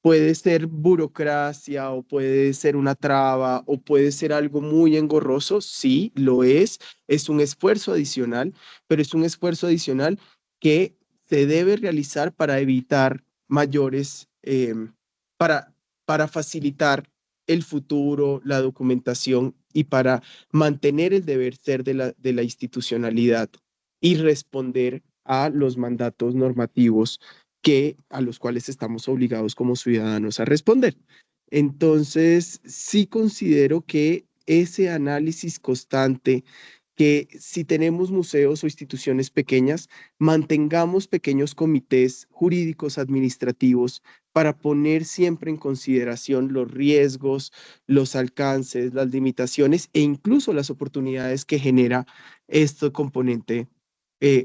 puede ser burocracia o puede ser una traba o puede ser algo muy engorroso, sí, lo es un esfuerzo adicional, pero es un esfuerzo adicional que se debe realizar para evitar mayores, para, para facilitar el futuro, la documentación y para mantener el deber ser de la institucionalidad y responder a los mandatos normativos a los cuales estamos obligados como ciudadanos a responder. Entonces, sí considero que ese análisis constante, que si tenemos museos o instituciones pequeñas, mantengamos pequeños comités jurídicos administrativos para poner siempre en consideración los riesgos, los alcances, las limitaciones e incluso las oportunidades que genera este componente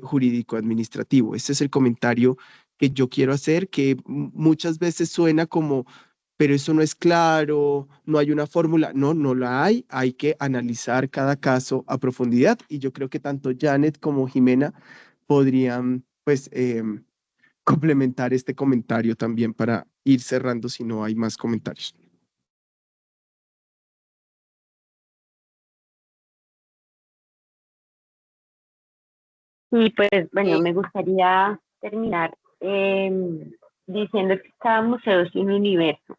jurídico administrativo. Ese es el comentario que yo quiero hacer, que muchas veces suena como, pero eso no es claro, no hay una fórmula. No, no la hay que analizar cada caso a profundidad y yo creo que tanto Janet como Jimena podrían, pues, complementar este comentario también para ir cerrando si no hay más comentarios. Y pues, bueno, me gustaría terminar diciendo que cada museo es un universo,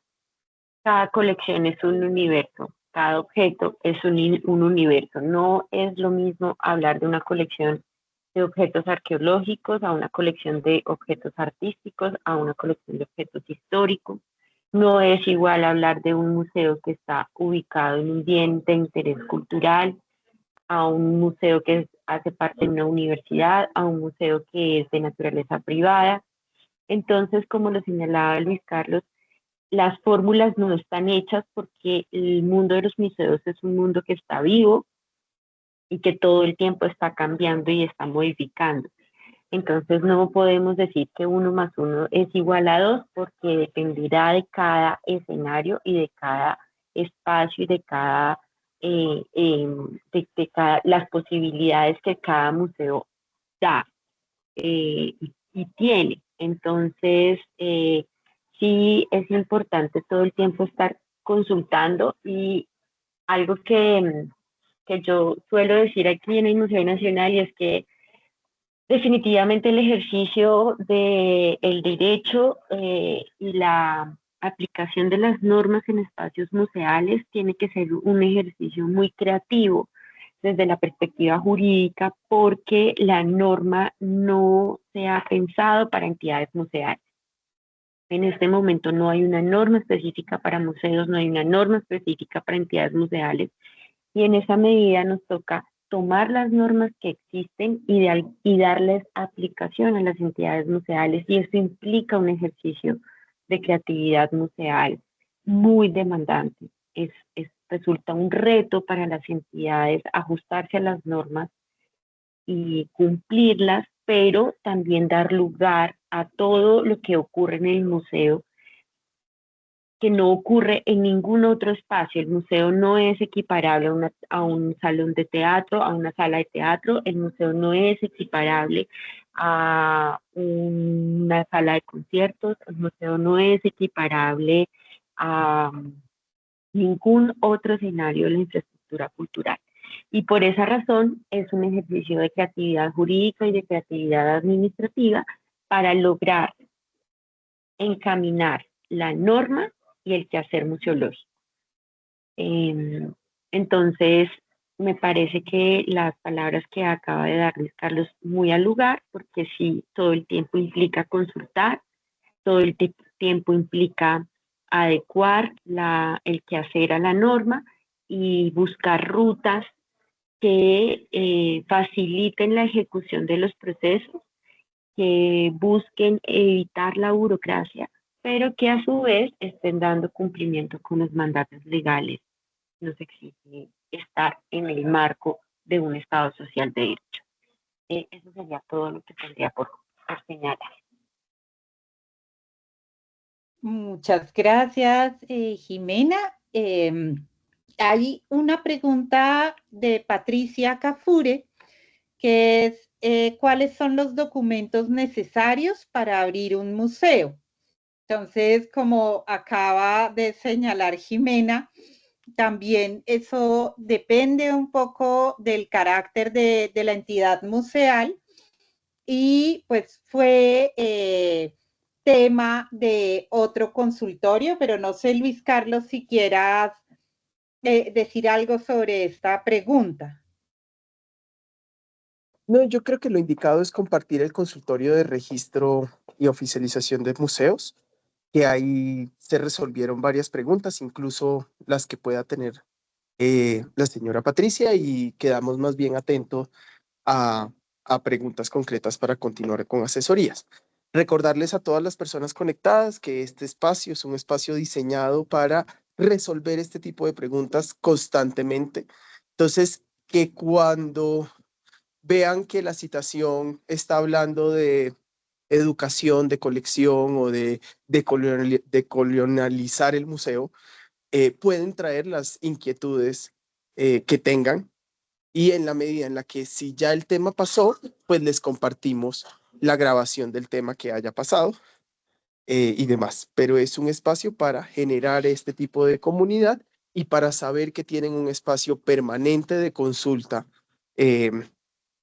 cada colección es un universo, cada objeto es un universo. No es lo mismo hablar de una colección de objetos arqueológicos a una colección de objetos artísticos, a una colección de objetos históricos. No es igual hablar de un museo que está ubicado en un bien de interés cultural a un museo que hace parte de una universidad, a un museo que es de naturaleza privada. Entonces, como lo señalaba Luis Carlos, las fórmulas no están hechas porque el mundo de los museos es un mundo que está vivo y que todo el tiempo está cambiando y está modificando. Entonces no podemos decir que 1 más 1 es igual a 2 porque dependerá de cada escenario y de cada espacio y de cada, las posibilidades que cada museo da y tiene. Entonces, sí es importante todo el tiempo estar consultando y algo que yo suelo decir aquí en el Museo Nacional y es que definitivamente el ejercicio del derecho y la aplicación de las normas en espacios museales tiene que ser un ejercicio muy creativo desde la perspectiva jurídica porque la norma no se ha pensado para entidades museales. En este momento no hay una norma específica para museos, no hay una norma específica para entidades museales y en esa medida nos toca tomar las normas que existen y darles aplicación a las entidades museales y eso implica un ejercicio de creatividad museal muy demandante. Resulta un reto para las entidades ajustarse a las normas y cumplirlas, pero también dar lugar a todo lo que ocurre en el museo que no ocurre en ningún otro espacio. El museo no es equiparable a un salón de teatro, a una sala de teatro. El museo no es equiparable a una sala de conciertos. El museo no es equiparable a ningún otro escenario de la infraestructura cultural. Y por esa razón es un ejercicio de creatividad jurídica y de creatividad administrativa para lograr encaminar la norma y el quehacer museológico. Entonces, me parece que las palabras que acaba de dar Luis Carlos muy al lugar, porque sí, todo el tiempo implica consultar, todo el tiempo implica adecuar el quehacer a la norma y buscar rutas que faciliten la ejecución de los procesos, que busquen evitar la burocracia, pero que a su vez estén dando cumplimiento con los mandatos legales que nos exige estar en el marco de un Estado social de derecho. Eso sería todo lo que tendría por señalar. Muchas gracias, Jimena. Hay una pregunta de Patricia Cafure, que es ¿cuáles son los documentos necesarios para abrir un museo? Entonces, como acaba de señalar Jimena, también eso depende un poco del carácter de la entidad museal y pues fue tema de otro consultorio, pero no sé, Luis Carlos, si quieras decir algo sobre esta pregunta. No, yo creo que lo indicado es compartir el consultorio de registro y oficialización de museos, que ahí se resolvieron varias preguntas, incluso las que pueda tener la señora Patricia, y quedamos más bien atentos a preguntas concretas para continuar con asesorías. Recordarles a todas las personas conectadas que este espacio es un espacio diseñado para resolver este tipo de preguntas constantemente. Entonces, que cuando vean que la citación está hablando de educación, de colección o de colonializar el museo, pueden traer las inquietudes que tengan y en la medida en la que si ya el tema pasó, pues les compartimos la grabación del tema que haya pasado y demás. Pero es un espacio para generar este tipo de comunidad y para saber que tienen un espacio permanente de consulta eh,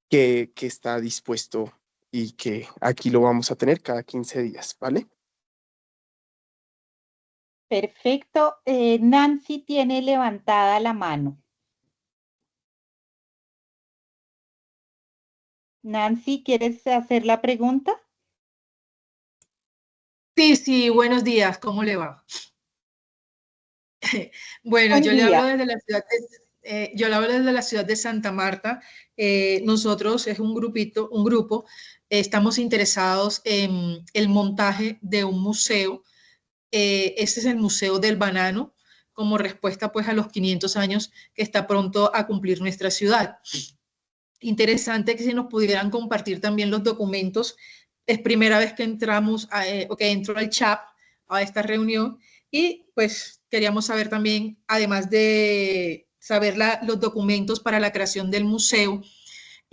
que está dispuesto y que aquí lo vamos a tener cada 15 días, ¿vale? Perfecto. Nancy tiene levantada la mano. Nancy, ¿quieres hacer la pregunta? Sí, buenos días, ¿cómo le va? Bueno, Buen yo le hablo día. desde la ciudad yo le hablo desde la ciudad de Santa Marta. Nosotros es un grupo, estamos interesados en el montaje de un museo. Este es el Museo del Banano, como respuesta pues a los 500 años que está pronto a cumplir nuestra ciudad. Interesante que si nos pudieran compartir también los documentos. Es primera vez que entramos, o que entro al chat a esta reunión, y pues queríamos saber también, además de saber los documentos para la creación del museo,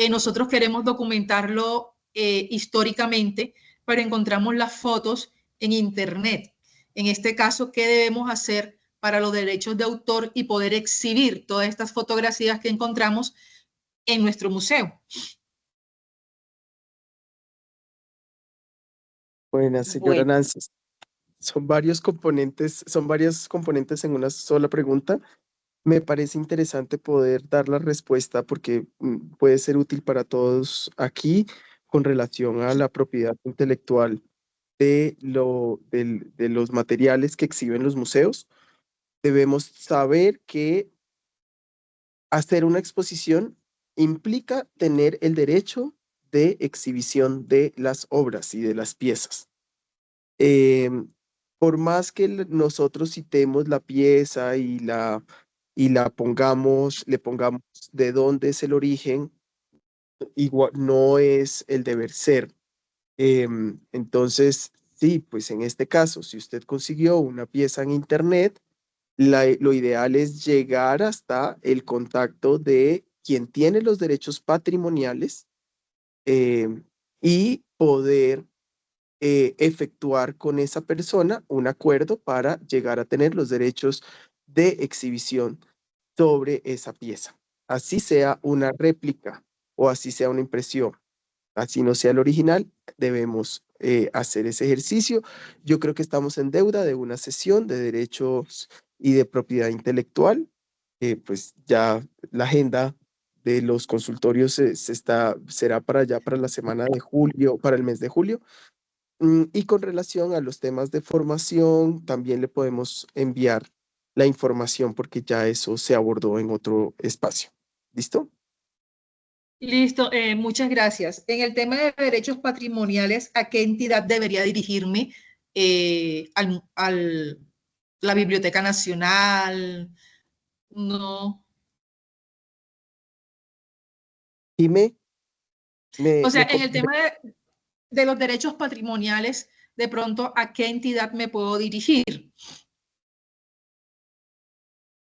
nosotros queremos documentarlo históricamente, pero encontramos las fotos en internet. En este caso, ¿qué debemos hacer para los derechos de autor y poder exhibir todas estas fotografías que encontramos en nuestro museo? Buenas, señora Bueno, Nancy. Son varios componentes en una sola pregunta. Me parece interesante poder dar la respuesta porque puede ser útil para todos aquí con relación a la propiedad intelectual de los materiales que exhiben los museos. Debemos saber que hacer una exposición implica tener el derecho de exhibición de las obras y de las piezas. Por más que nosotros citemos la pieza y la pongamos, le pongamos de dónde es el origen, igual no es el deber ser. Entonces, sí, pues en este caso, si usted consiguió una pieza en internet, lo ideal es llegar hasta el contacto de quien tiene los derechos patrimoniales y poder efectuar con esa persona un acuerdo para llegar a tener los derechos de exhibición sobre esa pieza. Así sea una réplica o así sea una impresión, así no sea el original, debemos hacer ese ejercicio. Yo creo que estamos en deuda de una sesión de derechos y de propiedad intelectual. Pues ya la agenda de los consultorios será para allá, para la semana de julio, para el mes de julio. Y con relación a los temas de formación, también le podemos enviar la información porque ya eso se abordó en otro espacio. ¿Listo? Listo, muchas gracias. En el tema de derechos patrimoniales, ¿a qué entidad debería dirigirme? ¿La Biblioteca Nacional? No. Y me O sea, en el complementas. tema de los derechos patrimoniales, de pronto, ¿a qué entidad me puedo dirigir?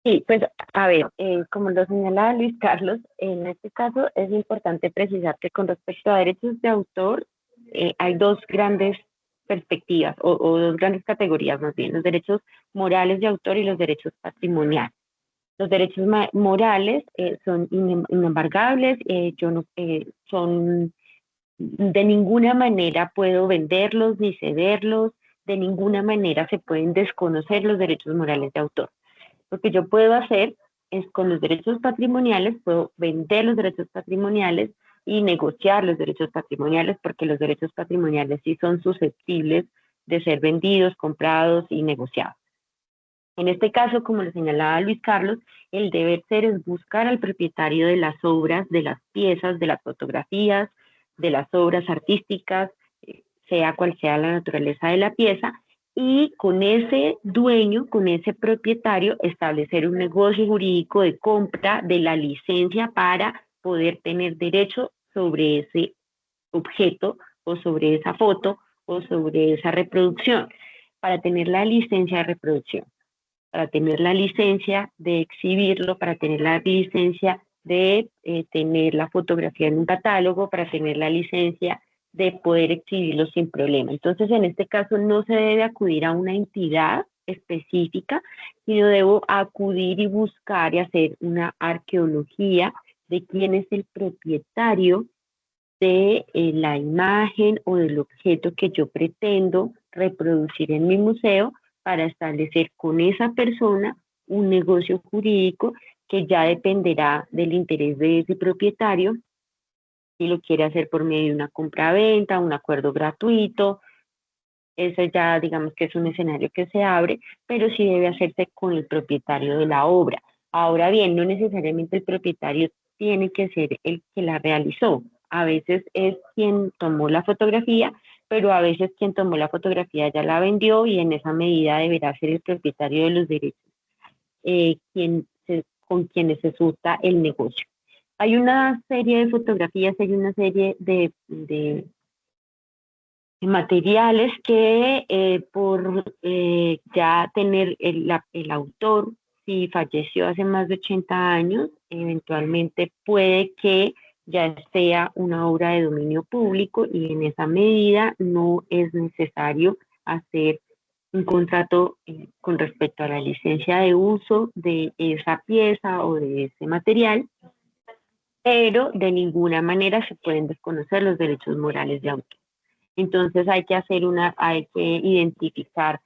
Sí, pues a ver, como lo señalaba Luis Carlos, en este caso es importante precisar que con respecto a derechos de autor hay dos grandes perspectivas o dos grandes categorías más bien, los derechos morales de autor y los derechos patrimoniales. Los derechos morales son inembargables, son de ninguna manera puedo venderlos ni cederlos, de ninguna manera se pueden desconocer los derechos morales de autor. Lo que yo puedo hacer es con los derechos patrimoniales, puedo vender los derechos patrimoniales y negociar los derechos patrimoniales, porque los derechos patrimoniales sí son susceptibles de ser vendidos, comprados y negociados. En este caso, como lo señalaba Luis Carlos, el deber ser es buscar al propietario de las obras, de las piezas, de las fotografías, de las obras artísticas, sea cual sea la naturaleza de la pieza, y con ese dueño, con ese propietario, establecer un negocio jurídico de compra de la licencia para poder tener derecho sobre ese objeto o sobre esa foto o sobre esa reproducción, para tener la licencia de reproducción, para tener la licencia de exhibirlo, para tener la licencia de tener la fotografía en un catálogo, para tener la licencia de poder exhibirlo sin problema. Entonces, en este caso, no se debe acudir a una entidad específica, sino debo acudir y buscar y hacer una arqueología de quién es el propietario de la imagen o del objeto que yo pretendo reproducir en mi museo, para establecer con esa persona un negocio jurídico que ya dependerá del interés de ese propietario, si lo quiere hacer por medio de una compra-venta, un acuerdo gratuito. Eso ya digamos que es un escenario que se abre, pero sí debe hacerse con el propietario de la obra, Ahora bien, no necesariamente el propietario tiene que ser el que la realizó. A veces es quien tomó la fotografía, pero a veces quien tomó la fotografía ya la vendió y en esa medida deberá ser el propietario de los derechos con quienes se surta el negocio. Hay una serie de fotografías, hay una serie de materiales que por ya tener el autor, si falleció hace más de 80 años, eventualmente puede que ya sea una obra de dominio público y en esa medida no es necesario hacer un contrato con respecto a la licencia de uso de esa pieza o de ese material, pero de ninguna manera se pueden desconocer los derechos morales de autor. Entonces hay que identificar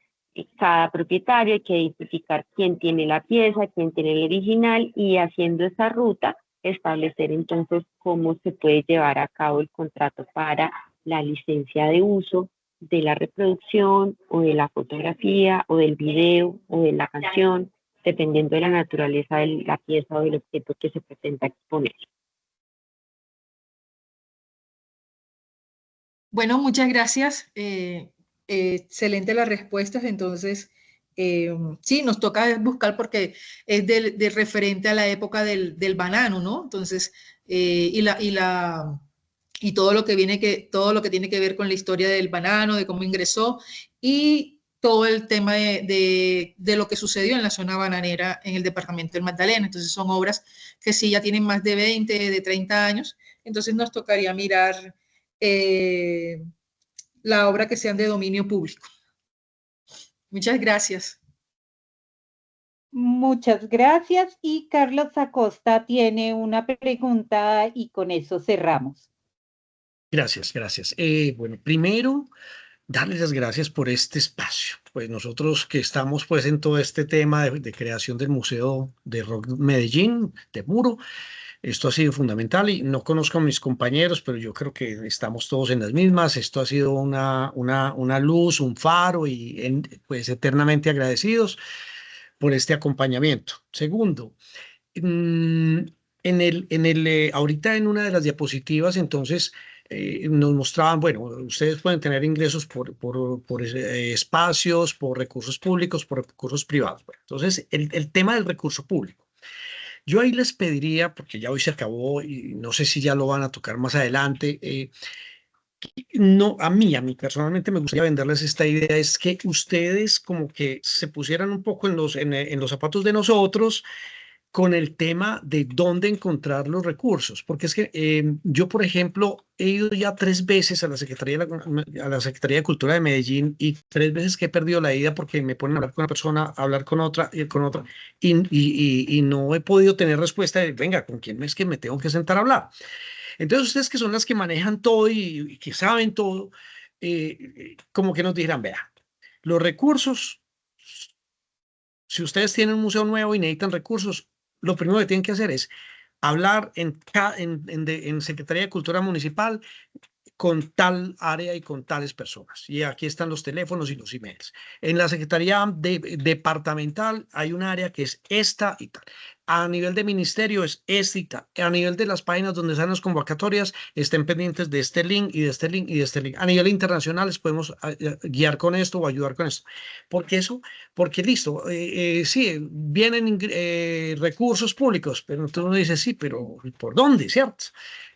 cada propietario, hay que identificar quién tiene la pieza, quién tiene el original y haciendo esa ruta establecer entonces cómo se puede llevar a cabo el contrato para la licencia de uso de la reproducción o de la fotografía o del video o de la canción, dependiendo de la naturaleza de la pieza o del objeto que se pretenda exponer. Bueno, muchas gracias. Excelente las respuestas. Entonces, sí, nos toca buscar porque es de referente a la época del banano, ¿no? Entonces, y todo lo que todo lo que tiene que ver con la historia del banano, de cómo ingresó y todo el tema de lo que sucedió en la zona bananera en el departamento del Magdalena. Entonces, son obras que sí ya tienen más de 20, de 30 años. Entonces, nos tocaría mirar la obra que sean de dominio público. Muchas gracias. Muchas gracias. Y Carlos Acosta tiene una pregunta y con eso cerramos. Gracias, gracias. Bueno, primero, darles las gracias por este espacio. Pues nosotros que estamos pues en todo este tema de creación del Museo de Rock Medellín, de Muro, esto ha sido fundamental y no conozco a mis compañeros, pero yo creo que estamos todos en las mismas. Esto ha sido una luz, un faro y pues eternamente agradecidos por este acompañamiento. Segundo, mm, ahorita en una de las diapositivas, entonces, nos mostraban, bueno, ustedes pueden tener ingresos por espacios, por recursos públicos, por recursos privados. Bueno, entonces, el tema del recurso público. Yo ahí les pediría, porque ya hoy se acabó y no sé si ya lo van a tocar más adelante, no, a mí personalmente me gustaría venderles esta idea, es que ustedes como que se pusieran un poco en los zapatos de nosotros con el tema de dónde encontrar los recursos, porque es que yo, por ejemplo, he ido ya 3 veces a la Secretaría de Cultura de Medellín y 3 veces que he perdido la ida porque me ponen a hablar con una persona, a hablar con otra y con otra y no he podido tener respuesta de, venga, ¿con quién es que me tengo que sentar a hablar? Entonces ustedes que son las que manejan todo y que saben todo, como que nos dijeran, vea, los recursos, si ustedes tienen un museo nuevo y necesitan recursos, lo primero que tienen que hacer es hablar en Secretaría de Cultura Municipal con tal área y con tales personas. Y aquí están los teléfonos y los emails. En la Secretaría Departamental hay un área que es esta y tal. A nivel de ministerio es esta y tal. A nivel de las páginas donde están las convocatorias, estén pendientes de este link y de este link y de este link. A nivel internacional les podemos guiar con esto o ayudar con esto. Porque listo, sí, vienen recursos públicos, pero entonces uno dice, sí, pero ¿por dónde? ¿Cierto?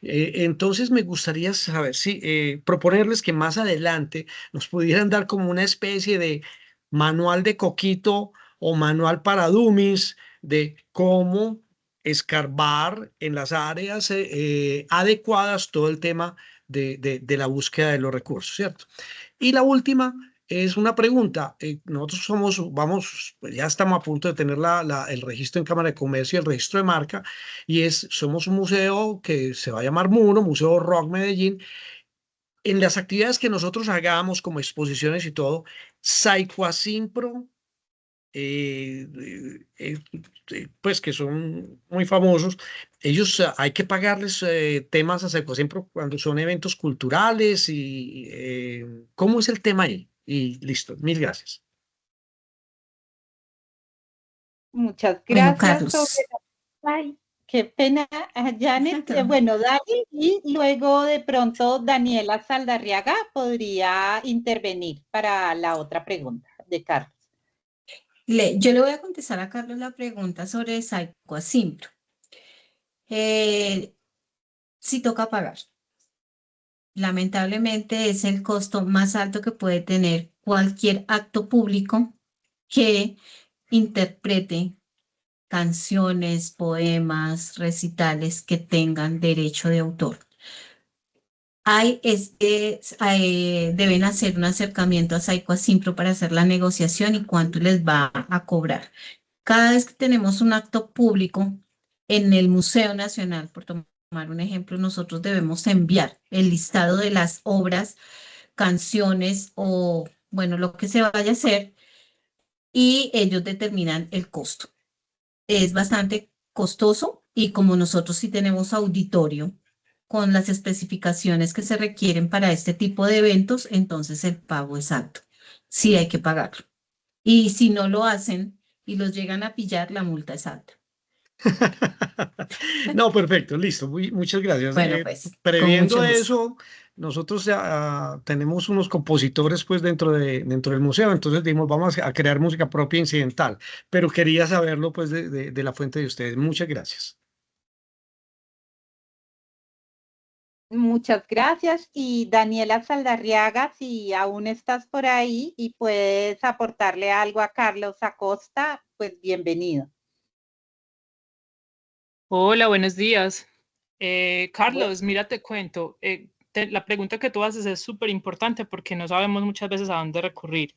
Entonces me gustaría saber si proponerles que más adelante nos pudieran dar como una especie de manual de coquito o manual para dummies de cómo escarbar en las áreas adecuadas todo el tema de la búsqueda de los recursos, ¿cierto? Y la última es una pregunta. Nosotros pues ya estamos a punto de tener el registro en Cámara de Comercio, el registro de marca, y somos un museo que se va a llamar Muro, Museo Rock Medellín. En las actividades que nosotros hagamos, como exposiciones y todo, Saicoasimpro, pues que son muy famosos, ellos hay que pagarles temas a Saicoasimpro cuando son eventos culturales y ¿cómo es el tema ahí? Y listo, mil gracias. Muchas Bueno, gracias. Carlos. Ay, qué pena, Janet. Bueno, Dani, y luego de pronto Daniela Saldarriaga podría intervenir para la otra pregunta de Carlos. Yo le voy a contestar a Carlos la pregunta sobre Saicoasimpro. Sí toca pagar. Lamentablemente es el costo más alto que puede tener cualquier acto público que interprete canciones, poemas, recitales que tengan derecho de autor. Deben hacer un acercamiento a Saicoasimpro para hacer la negociación y cuánto les va a cobrar. Cada vez que tenemos un acto público en el Museo Nacional, por tomar un ejemplo, nosotros debemos enviar el listado de las obras, canciones o, bueno, lo que se vaya a hacer y ellos determinan el costo. Es bastante costoso y como nosotros sí tenemos auditorio con las especificaciones que se requieren para este tipo de eventos, entonces el pago es alto. Sí hay que pagarlo. Y si no lo hacen y los llegan a pillar, la multa es alta. No, perfecto, listo. Muchas gracias. Bueno, pues, con Previendo mucho gusto. eso, nosotros ya tenemos unos compositores pues dentro del museo, entonces dijimos, vamos a crear música propia incidental, pero quería saberlo pues de la fuente de ustedes. Muchas gracias. Muchas gracias. Y Daniela Saldarriaga, si aún estás por ahí y puedes aportarle algo a Carlos Acosta, pues bienvenido. Hola, buenos días. Carlos, mira, te cuento. La pregunta que tú haces es súper importante porque no sabemos muchas veces a dónde recurrir.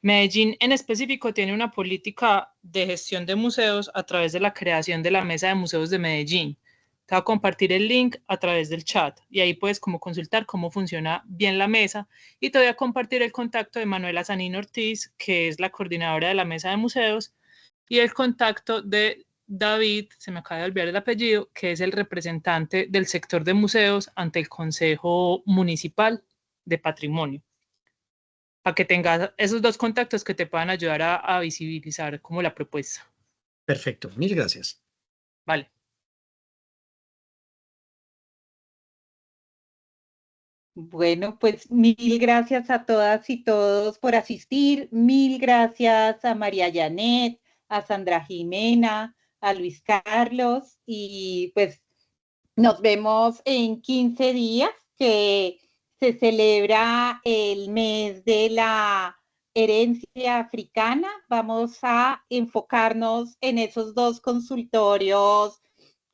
Medellín en específico tiene una política de gestión de museos a través de la creación de la Mesa de Museos de Medellín. Te voy a compartir el link a través del chat y ahí puedes como consultar cómo funciona bien la mesa y te voy a compartir el contacto de Manuela Sanín Ortiz, que es la coordinadora de la Mesa de Museos, y el contacto de David, se me acaba de olvidar el apellido, que es el representante del sector de museos ante el Consejo Municipal de Patrimonio, para que tengas esos dos contactos que te puedan ayudar a visibilizar como la propuesta. Perfecto, mil gracias. Vale. Bueno, pues mil gracias a todas y todos por asistir. Mil gracias a María Janet, a Sandra Jimena, a Luis Carlos y pues nos vemos en 15 días que se celebra el mes de la herencia africana. Vamos a enfocarnos en esos dos consultorios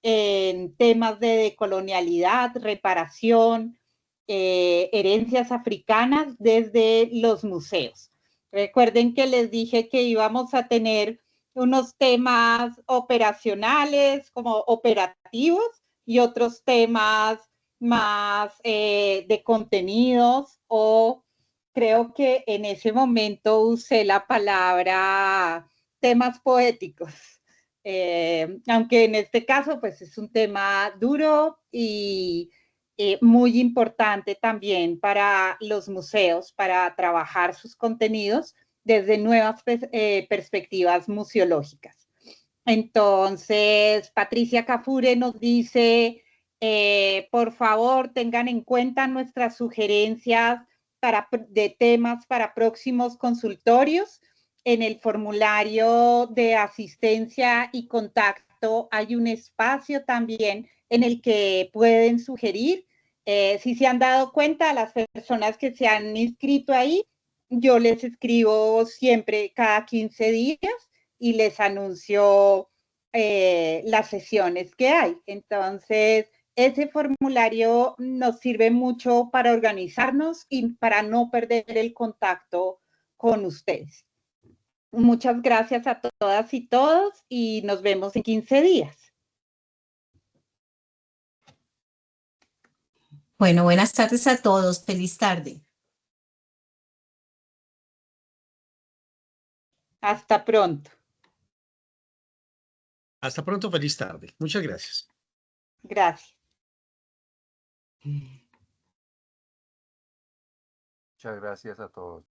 en temas de decolonialidad, reparación, herencias africanas desde los museos. Recuerden que les dije que íbamos a tener unos temas operacionales, como operativos, y otros temas más de contenidos, o creo que en ese momento usé la palabra temas poéticos. Aunque en este caso pues es un tema duro y muy importante también para los museos, para trabajar sus contenidos desde nuevas perspectivas museológicas. Entonces, Patricia Cafure nos dice, por favor, tengan en cuenta nuestras sugerencias de temas para próximos consultorios. En el formulario de asistencia y contacto hay un espacio también en el que pueden sugerir. Si se han dado cuenta, las personas que se han inscrito ahí, yo les escribo siempre cada 15 días y les anuncio las sesiones que hay. Entonces, ese formulario nos sirve mucho para organizarnos y para no perder el contacto con ustedes. Muchas gracias a todas y todos y nos vemos en 15 días. Bueno, buenas tardes a todos. Feliz tarde. Hasta pronto. Hasta pronto, feliz tarde. Muchas gracias. Gracias. Muchas gracias a todos.